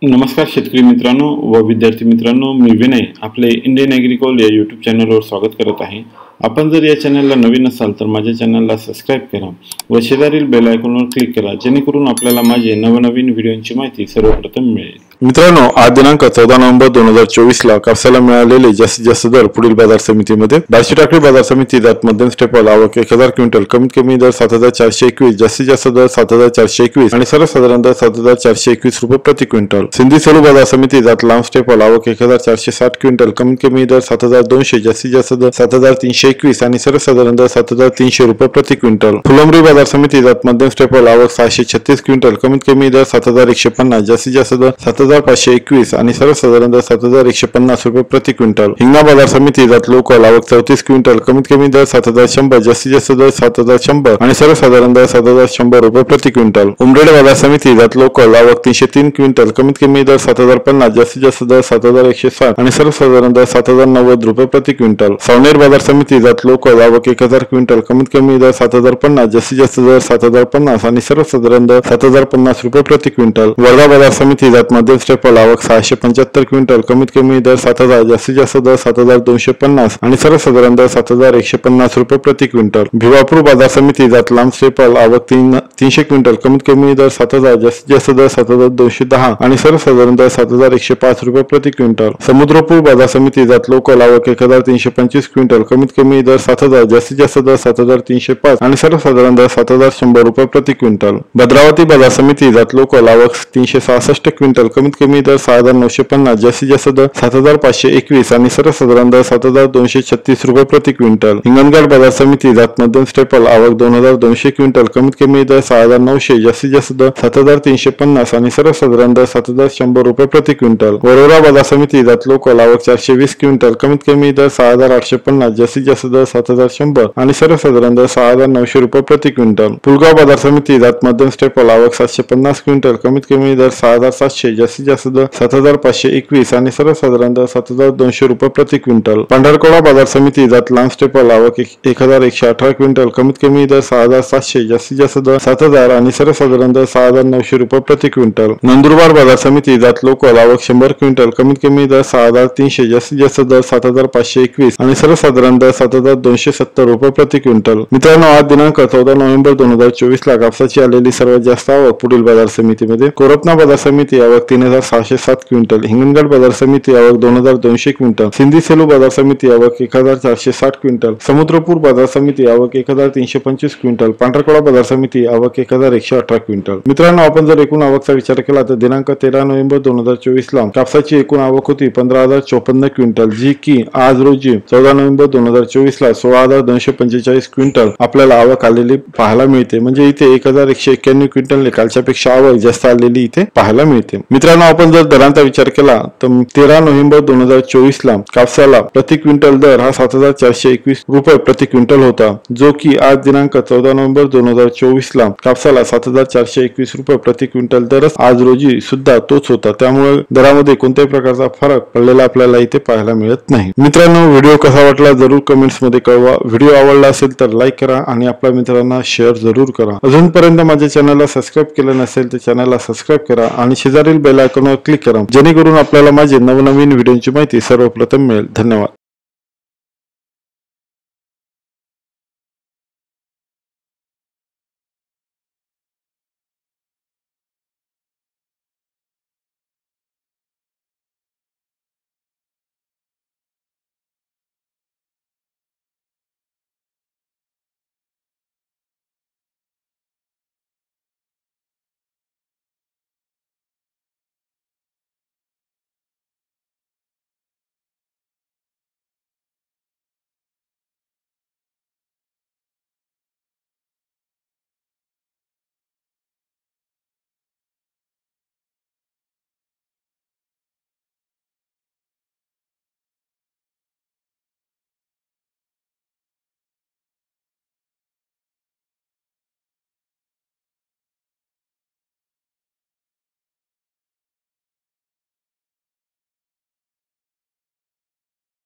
नमस्कार शेतकरी मित्रांनो व विद्यार्थी मित्रांनो, मी विनय आपले इंडियन ॲग्रिकॉल या यूट्यूब चॅनलवर स्वागत करत आहे। आपण जर या चॅनलला नवीन असाल तर माझ्या चॅनलला सबस्क्राइब करा व शेजारील बेल आयकॉनवर क्लिक करा, जेणेकरून आपल्याला माझे नवनवीन व्हिडिओंची माहिती सर्वप्रथम मिळेल। मित्रांनो, आज दिनांक 14 नोव्हेंबर 2024 ला कापसाला मिळालेले जास्तीत जास्त दर पुढील बाजार समितीमध्ये बार्शी टाकळी बाजार समिती जात मध्यम स्टेपल आवक 1000 क्विंटल, कमीत कमी दर 7421, जास्तीत जास्त दर 7421 आणि सर्वसाधारण दर 7421 रुपये प्रति क्विंटल। सिंधी सेलू बाजार समिती जात लांब स्टेपल आवक 1460 क्विंटल, कमीत कमी दर 7200, जास्तीत जास्त दर 7321 आणि सर्वसाधारण दर 7300 रुपये प्रति क्विंटल। फुलंब्री बाजार समिती जात मध्यम स्टेपल आवक 636 क्विंटल, कमीत कमी दर 7150, जास्तीत जास्त दर 7521 आणि सर्वसाधारण दर 7150 रुपये प्रति क्विंटल। हिंगणा बाजार समिती जात लोकल आवक 34 क्विंटल, कमीत कमी दर 7100, जास्तीत जास्त दर 7100 आणि सर्वसाधारण दर 7100 रुपये प्रति क्विंटल। उमरेड बाजार समिती जात लोकल आवक 303 क्विंटल, कमीत कमी दर 7050, जास्तीत जास्त दर 7160 आणि सर्वसाधारण दर 7090 रुपये प्रति क्विंटल। सावनेर बाजार समिती जात लोकल आवक 1000 क्विंटल, कमीत कमी दर 7050, जास्तीत जास्त दर 7050 आणि सर्वसाधारण दर 7050 रुपये प्रति क्विंटल। वर्धा बाजार समिती जात मध्यम स्टेपल आवक 675 क्विंटल, कमीत कमी दर 7000, जास्तीत जास्त दर 7250 आणि सर्वसाधारण दर 7150 रुपये प्रति क्विंटल। भिवापूर बाजार समिती जात लांब स्टेपल आवक 300 क्विंटल, कमीत कमी दर 7000, जास्तीत जास्त दर 7210 आणि सर्वसाधारण दर 7105 रुपये प्रति क्विंटल। समुद्रपूर बाजार समिती जात लोकल आवक 1325 क्विंटल, कमीत कमी दर 7000, जास्तीत जास्त दर 7305 आणि सर्वसाधारण दर 7100 रुपये प्रति क्विंटल। भद्रावती बाजार समिती जात लोकल आवक 366 क्विंटल, कमीत कमी दर 6950, जास्तीत जास्त दर 7521 आणि सर्वसाधारण दर 7236 रुपये प्रति क्विंटल। हिंगणघाट बाजार समिती जात मध्यम स्टेपल आवक 2200 क्विंटल, कमीत कमी दर 6900, जास्तीत जास्त दर 7350 आणि सर्वसाधारण दर 7100 रुपये प्रति क्विंटल। वरोरा बाजार समिती जात लोकल आवक 420 क्विंटल, कमीत कमी दर 6850, जास्तीत जास्त दर 7100 आणि सर्वसाधारण दर 6900 रुपये प्रति क्विंटल। पुलगाव बाजार समिती जात मध्यम स्टेपल आवक 750 क्विंटल, कमीत कमी दर 6700, जास्तीत जास्त दर 7521 आणि सर्वसाधारण दर 7200 रुपये प्रति क्विंटल। पंढरकोडा बाजार समिती जात लांब स्टेपल आवक 1118 क्विंटल, कमीत कमी दर 6700, जास्तीत जास्त दर 7000 आणि सर्वसाधारण दर 6900 रुपये प्रति क्विंटल। नंदुरबार बाजार समिती जात लोकल आवक 100 क्विंटल, कमीत कमी दर 6300, जास्तीत जास्त दर 7521 आणि सर्वसाधारण दर 7270 रुपये प्रति क्विंटल। मित्रांनो, आज दिनांक 14 नोव्हेंबर 2024 ला कापसाची आलेली सर्वात जास्त आवक पुढील बाजार समितीमध्ये कोरपना बाजार समिती आवक 3607 क्विंटल, हिंगणघाट बाजार समिती आवक 2200 क्विंटल, सिंधी सेलू बाजार समिती आवक 1460 क्विंटल, समुद्रपूर बाजार समिती आवक 1325 क्विंटल, पांढरकवडा बाजार समिती आवक 1118 क्विंटल। मित्रांनो, आपण जर एकूण आवकचा विचार केला तर दिनांक 13 नोव्हेंबर 2024 ला कापसाची एकूण आवक होती 15054 क्विंटल, जी की आज रोजी 14 नोव्हेंबर 2024 ला 16245 क्विंटल आपल्याला आवक आलेली पाहायला मिळते। म्हणजे इथे 1191 क्विंटल कालच्यापेक्षा आवक जास्त आलेली इथे पाहायला मिळते। मित्रांनो, आपण जर दरांचा विचार केला तर 13 नोव्हेंबर 2024 ला कापसाला प्रति क्विंटल दर हा 7421 रुपये प्रति क्विंटल होता, जो की आज दिनांक 14 नोव्हेंबर 2024 ला कापसाला 7421 रुपये प्रति क्विंटल दरच आज रोजी सुद्धा तोच होता। त्यामुळे दरामध्ये कोणत्याही प्रकारचा फरक पडलेला आपल्याला इथे पाहायला मिळत नाही। मित्रांनो, व्हिडिओ कसा वाटला जरूर कमेंट्स मध्ये कळवा। व्हिडिओ आवडला असेल तर लाईक करा आणि आपल्या मित्रांना शेअर जरूर करा। अजूनपर्यंत माझ्या चॅनलला सबस्क्राइब केलं नसेल तर चॅनलला सबस्क्राइब करा आणि शेजारील बेल आयकॉनवर क्लिक करा, जेणेकरून आपल्याला माझे नवनवीन व्हिडिओची माहिती सर्वप्रथम मिळेल। धन्यवाद।